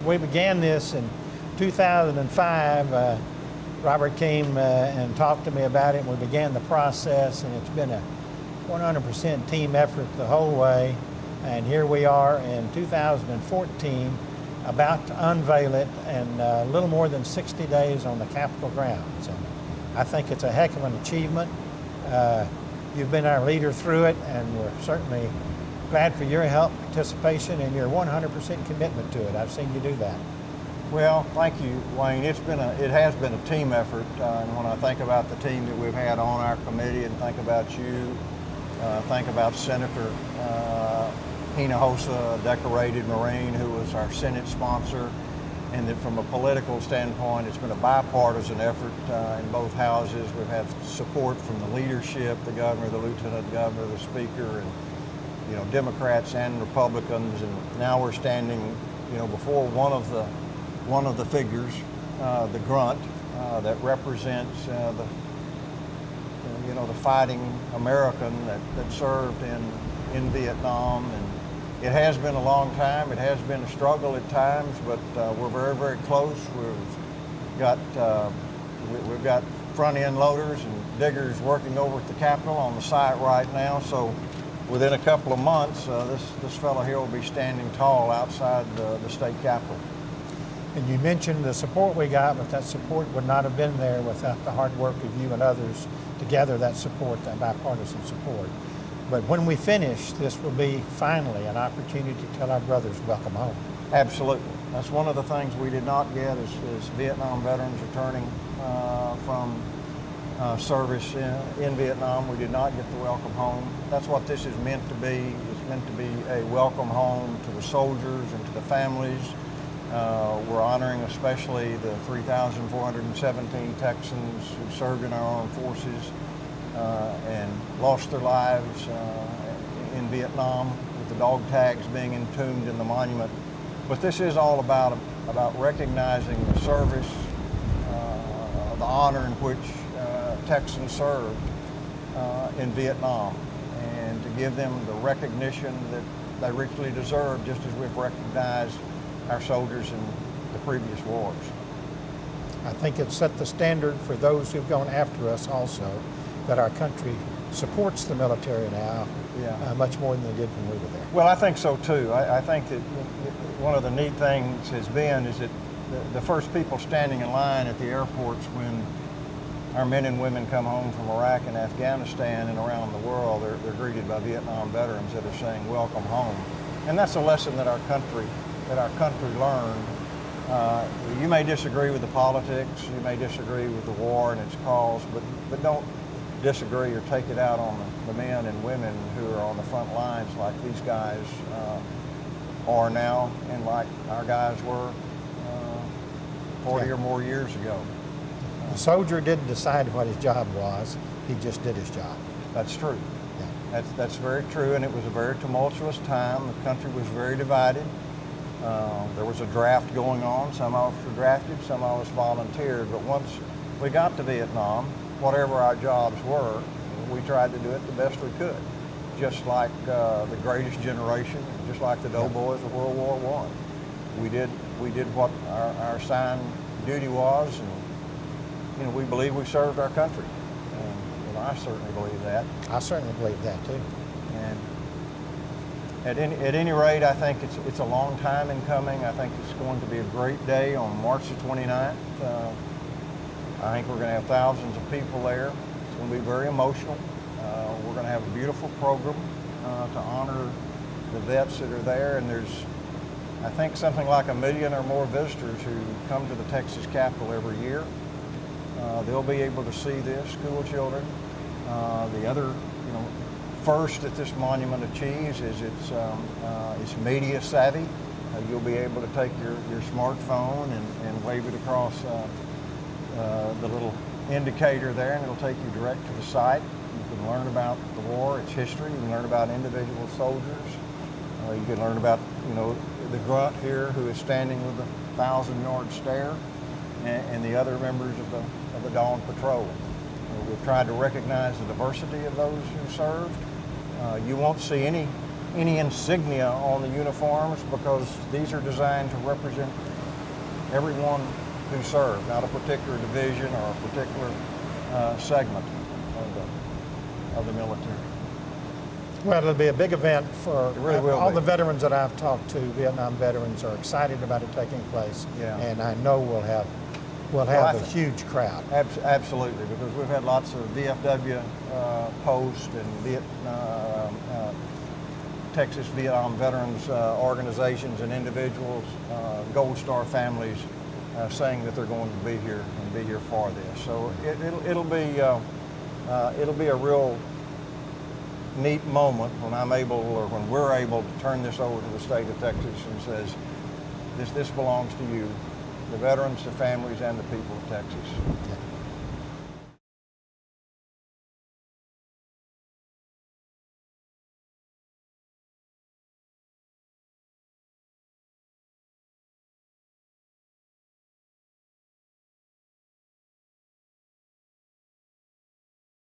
we began this in 2005. Robert came and talked to me about it, and we began the process, and it's been a 100% team effort the whole way. And here we are in 2014, about to unveil it, and a little more than 60 days on the Capitol grounds. And I think it's a heck of an achievement. You've been our leader through it, and we're certainly glad for your help, participation, and your 100% commitment to it. I've seen you do that. Well, thank you, Wayne. It has been a team effort, and when I think about the team that we've had on our committee, and think about you, think about Senator Hinojosa, a decorated Marine who was our Senate sponsor, and that from a political standpoint, it's been a bipartisan effort in both houses. We've had support from the leadership, the governor, the lieutenant governor, the speaker, and Democrats and Republicans, and now we're standing, before one of the figures, the grunt that represents the fighting American that served in Vietnam. And it has been a long time. It has been a struggle at times, but we're very, very close. We've got front end loaders and diggers working over at the Capitol on the site right now. So within a couple of months, this fellow here will be standing tall outside the state capitol. And you mentioned the support we got, but that support would not have been there without the hard work of you and others to gather that support, that bipartisan support. But when we finish, this will be finally an opportunity to tell our brothers welcome home. Absolutely. That's one of the things we did not get is Vietnam veterans returning from service in Vietnam. We did not get the welcome home. That's what this is meant to be. It's meant to be a welcome home to the soldiers and to the families. We're honoring especially the 3,417 Texans who served in our armed forces and lost their lives in Vietnam, with the dog tags being entombed in the monument. But this is all about recognizing the service, the honor in which Texans served in Vietnam, and to give them the recognition that they richly deserve, just as we've recognized our soldiers in the previous wars. I think it set the standard for those who've gone after us also, that our country supports the military now much more than they did when we were there. Well, I think so too. I think that one of the neat things has been is that the first people standing in line at the airports when our men and women come home from Iraq and Afghanistan and around the world, they're greeted by Vietnam veterans that are saying, welcome home. And that's a lesson that our country learned. You may disagree with the politics, you may disagree with the war and its cause, but don't disagree or take it out on the men and women who are on the front lines like these guys are now, and like our guys were 40 or more years ago. The soldier didn't decide what his job was, he just did his job. That's true. Yeah. That's very true, and it was a very tumultuous time. The country was very divided. There was a draft going on. Some of us were drafted, some of us volunteered, but once we got to Vietnam, whatever our jobs were, we tried to do it the best we could, just like the greatest generation, just like the doughboys of World War I. We did what our assigned duty was, and we believe we served our country. And I certainly believe that. I certainly believe that too. And at any rate, I think it's a long time in coming. I think it's going to be a great day on March the 29th. I think we're going to have thousands of people there. It's going to be very emotional. We're going to have a beautiful program to honor the vets that are there. And there's, I think, something like 1 million or more visitors who come to the Texas Capitol every year. They'll be able to see this, school children. The other, first that this monument achieves is it's media savvy. You'll be able to take your smartphone and wave it across the little indicator there, and it'll take you direct to the site. You can learn about the war, its history. You can learn about individual soldiers. You can learn about, the grunt here who is standing with the 1,000-yard stare, and the other members of the Dawn Patrol. We've tried to recognize the diversity of those who served. You won't see any insignia on the uniforms because these are designed to represent everyone who served, not a particular division or a particular segment of the military. Well, it'll be a big event for It really will all be. the veterans that I've talked to. Vietnam veterans are excited about it taking place, Yeah. and I know we'll have I a think- huge crowd. Absolutely, because we've had lots of VFW posts and Texas Vietnam veterans organizations and individuals, Gold Star families, saying that they're going to be here and be here for this. So it'll be a real neat moment when I'm able, or when we're able, to turn this over to the state of Texas and says, this belongs to you, the veterans, the families, and the people of Texas. Yeah.